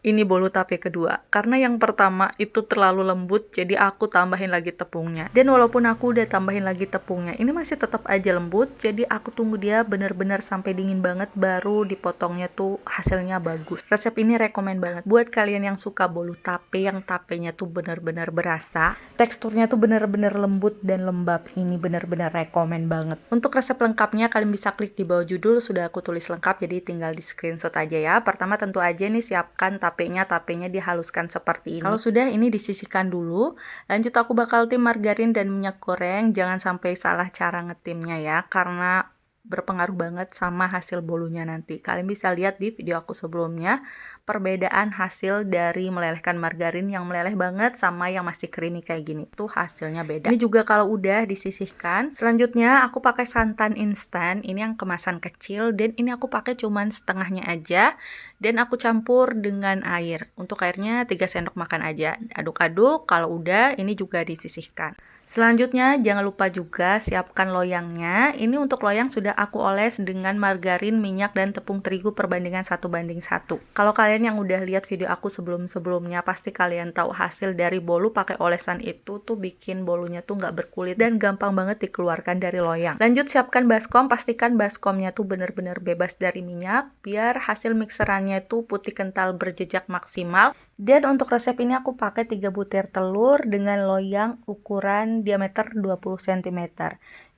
ini bolu tape kedua. Karena yang pertama itu terlalu lembut, jadi aku tambahin lagi tepungnya. Dan walaupun aku udah tambahin lagi tepungnya, ini masih tetap aja lembut. Jadi aku tunggu dia bener-bener sampai dingin banget, baru dipotongnya tuh hasilnya bagus. Resep ini rekomen banget buat kalian yang suka bolu tape, yang tapenya tuh bener-bener berasa. Teksturnya tuh bener-bener lembut dan lembab. Ini bener-bener rekomen banget. Untuk resep lengkapnya kalian bisa klik di bawah judul, sudah aku tulis lengkap, jadi tinggal di screenshot aja ya. Pertama tentu aja nih siapkan tapenya dihaluskan seperti ini. Kalau sudah, ini disisihkan dulu. Lanjut aku bakal tim margarin dan minyak goreng. Jangan sampai salah cara ngetimnya ya, karena berpengaruh banget sama hasil bolunya nanti. Kalian bisa lihat di video aku sebelumnya perbedaan hasil dari melelehkan margarin yang meleleh banget sama yang masih creamy kayak gini. Tuh hasilnya beda. Ini juga kalau udah disisihkan. Selanjutnya aku pakai santan instan. Ini yang kemasan kecil dan ini aku pakai cuman setengahnya aja. Dan aku campur dengan air. Untuk airnya 3 sendok makan aja. Aduk-aduk, kalau udah ini juga disisihkan. Selanjutnya jangan lupa juga siapkan loyangnya. Ini untuk loyang sudah aku oles dengan margarin, minyak, dan tepung terigu perbandingan 1:1. Kalau kalian yang udah lihat video aku sebelum-sebelumnya, pasti kalian tahu hasil dari bolu pakai olesan itu tuh bikin bolunya tuh nggak berkulit dan gampang banget dikeluarkan dari loyang. Lanjut siapkan baskom, pastikan baskomnya tuh bener-bener bebas dari minyak biar hasil mixerannya tuh putih kental berjejak maksimal. Dan untuk resep ini aku pakai 3 butir telur dengan loyang ukuran diameter 20 cm.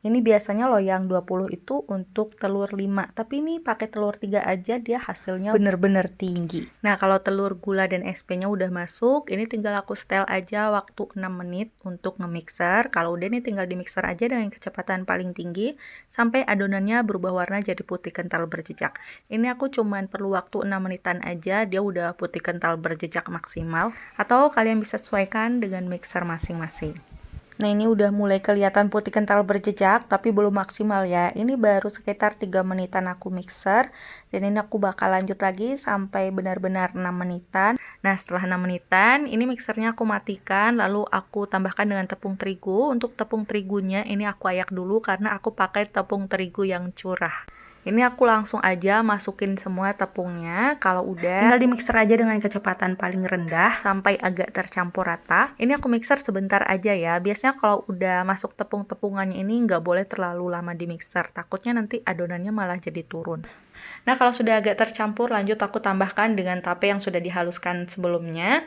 Ini biasanya loyang 20 itu untuk telur 5, tapi ini pakai telur 3 aja, dia hasilnya bener-bener tinggi. Nah, kalau telur, gula, dan SP-nya udah masuk, ini tinggal aku setel aja waktu 6 menit untuk nge-mixer. Kalau udah, ini tinggal di mixer aja dengan kecepatan paling tinggi sampai adonannya berubah warna jadi putih kental berjejak. Ini aku cuman perlu waktu 6 menitan aja, dia udah putih kental berjejak maksimal. Atau kalian bisa sesuaikan dengan mixer masing-masing. Nah, ini udah mulai kelihatan putih kental berjejak, tapi belum maksimal ya. Ini baru sekitar 3 menitan aku mixer. Dan ini aku bakal lanjut lagi sampai benar-benar 6 menitan. Nah, setelah 6 menitan, ini mixernya aku matikan. Lalu aku tambahkan dengan tepung terigu. Untuk tepung terigunya, ini aku ayak dulu karena aku pakai tepung terigu yang curah. Ini aku langsung aja masukin semua tepungnya. Kalau udah, tinggal di mixer aja dengan kecepatan paling rendah sampai agak tercampur rata. Ini aku mixer sebentar aja ya. Biasanya kalau udah masuk tepung-tepungannya ini nggak boleh terlalu lama di mixer. Takutnya nanti adonannya malah jadi turun. Nah, kalau sudah agak tercampur, lanjut aku tambahkan dengan tape yang sudah dihaluskan sebelumnya.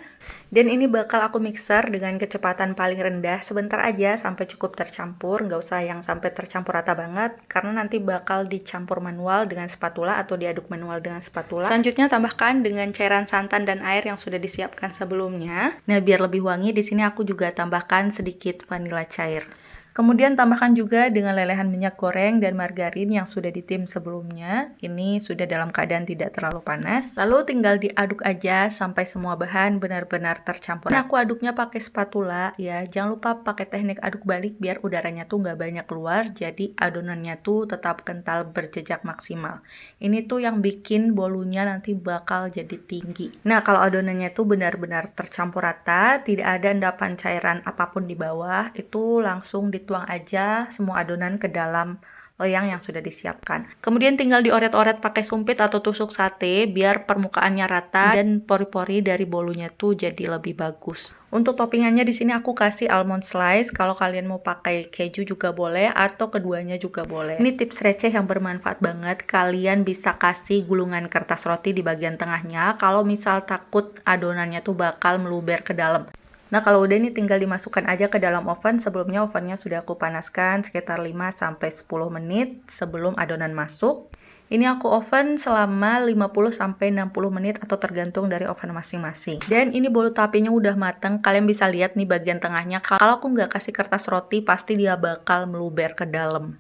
Dan ini bakal aku mixer dengan kecepatan paling rendah sebentar aja sampai cukup tercampur. Nggak usah yang sampai tercampur rata banget, karena nanti bakal dicampur manual dengan spatula atau diaduk manual dengan spatula. Selanjutnya tambahkan dengan cairan santan dan air yang sudah disiapkan sebelumnya. Nah, biar lebih wangi, di sini aku juga tambahkan sedikit vanila cair. Kemudian tambahkan juga dengan lelehan minyak goreng dan margarin yang sudah ditim sebelumnya. Ini sudah dalam keadaan tidak terlalu panas. Lalu tinggal diaduk aja sampai semua bahan benar-benar tercampur. Nah, aku aduknya pakai spatula ya. Jangan lupa pakai teknik aduk balik biar udaranya tuh nggak banyak keluar. Jadi adonannya tuh tetap kental berjejak maksimal. Ini tuh yang bikin bolunya nanti bakal jadi tinggi. Nah, kalau adonannya tuh benar-benar tercampur rata, tidak ada endapan cairan apapun di bawah, itu langsung tuang aja semua adonan ke dalam loyang yang sudah disiapkan. Kemudian tinggal dioret-oret pakai sumpit atau tusuk sate biar permukaannya rata dan pori-pori dari bolunya tuh jadi lebih bagus. Untuk toppingannya di sini aku kasih almond slice. Kalau kalian mau pakai keju juga boleh atau keduanya juga boleh. Ini tips receh yang bermanfaat banget. Kalian bisa kasih gulungan kertas roti di bagian tengahnya kalau misal takut adonannya tuh bakal meluber ke dalam. Nah, kalau udah ini tinggal dimasukkan aja ke dalam oven. Sebelumnya ovennya sudah aku panaskan sekitar 5-10 menit sebelum adonan masuk. Ini aku oven selama 50-60 menit atau tergantung dari oven masing-masing. Dan ini bolu tapenya udah mateng. Kalian bisa lihat nih bagian tengahnya. Kalau aku nggak kasih kertas roti, pasti dia bakal meluber ke dalam.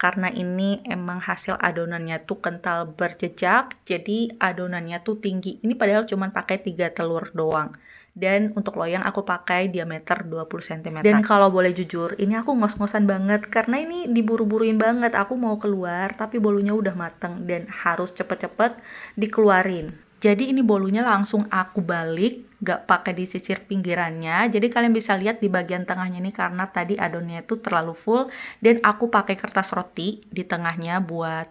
Karena ini emang hasil adonannya tuh kental berjejak, jadi adonannya tuh tinggi. Ini padahal cuma pakai 3 telur doang. Dan untuk loyang aku pakai diameter 20 cm. Dan kalau boleh jujur, ini aku ngos-ngosan banget karena ini diburu-buruin banget. Aku mau keluar tapi bolunya udah mateng dan harus cepet-cepet dikeluarin. Jadi ini bolunya langsung aku balik, gak pakai disisir pinggirannya. Jadi kalian bisa lihat di bagian tengahnya ini karena tadi adonannya itu terlalu full dan aku pakai kertas roti di tengahnya buat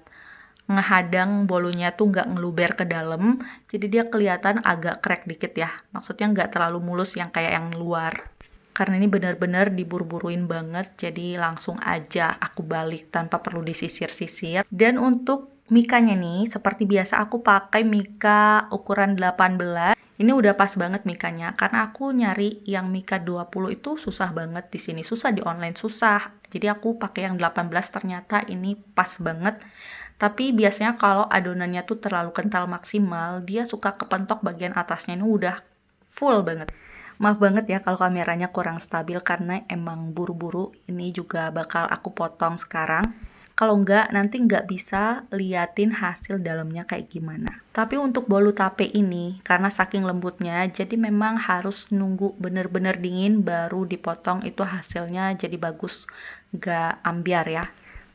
ngehadang bolunya tuh nggak ngeluber ke dalam, jadi dia kelihatan agak crack dikit ya. Maksudnya nggak terlalu mulus yang kayak yang luar. Karena ini benar-benar diburu-buruin banget, jadi langsung aja aku balik tanpa perlu disisir-sisir. Dan untuk mikanya nih, seperti biasa aku pakai mika ukuran 18. Ini udah pas banget mikanya, karena aku nyari yang mika 20 itu susah banget di sini, susah di online, susah. Jadi aku pakai yang 18, ternyata ini pas banget. Tapi biasanya kalau adonannya tuh terlalu kental maksimal, dia suka kepentok bagian atasnya, ini udah full banget. Maaf banget ya kalau kameranya kurang stabil karena emang buru-buru. Ini juga bakal aku potong sekarang. Kalau enggak, nanti nggak bisa liatin hasil dalamnya kayak gimana. Tapi untuk bolu tape ini, karena saking lembutnya, jadi memang harus nunggu bener-bener dingin baru dipotong, itu hasilnya jadi bagus, nggak ambiar ya.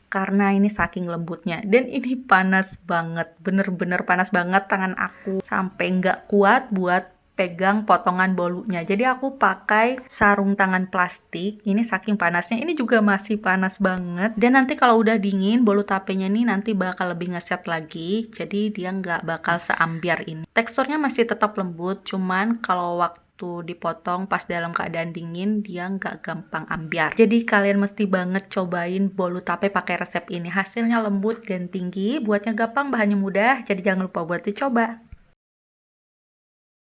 Karena ini saking lembutnya, dan ini panas banget, bener-bener panas banget tangan aku, sampai nggak kuat buat pegang potongan bolunya. Jadi aku pakai sarung tangan plastik. Ini saking panasnya, ini juga masih panas banget. Dan nanti kalau udah dingin, bolu tapenya nih nanti bakal lebih ngeset lagi. Jadi dia nggak bakal seambiar ini. Teksturnya masih tetap lembut, cuman kalau waktu dipotong pas dalam keadaan dingin, dia nggak gampang ambiar. Jadi kalian mesti banget cobain bolu tape pakai resep ini. Hasilnya lembut dan tinggi, buatnya gampang, bahannya mudah. Jadi jangan lupa buat dicoba.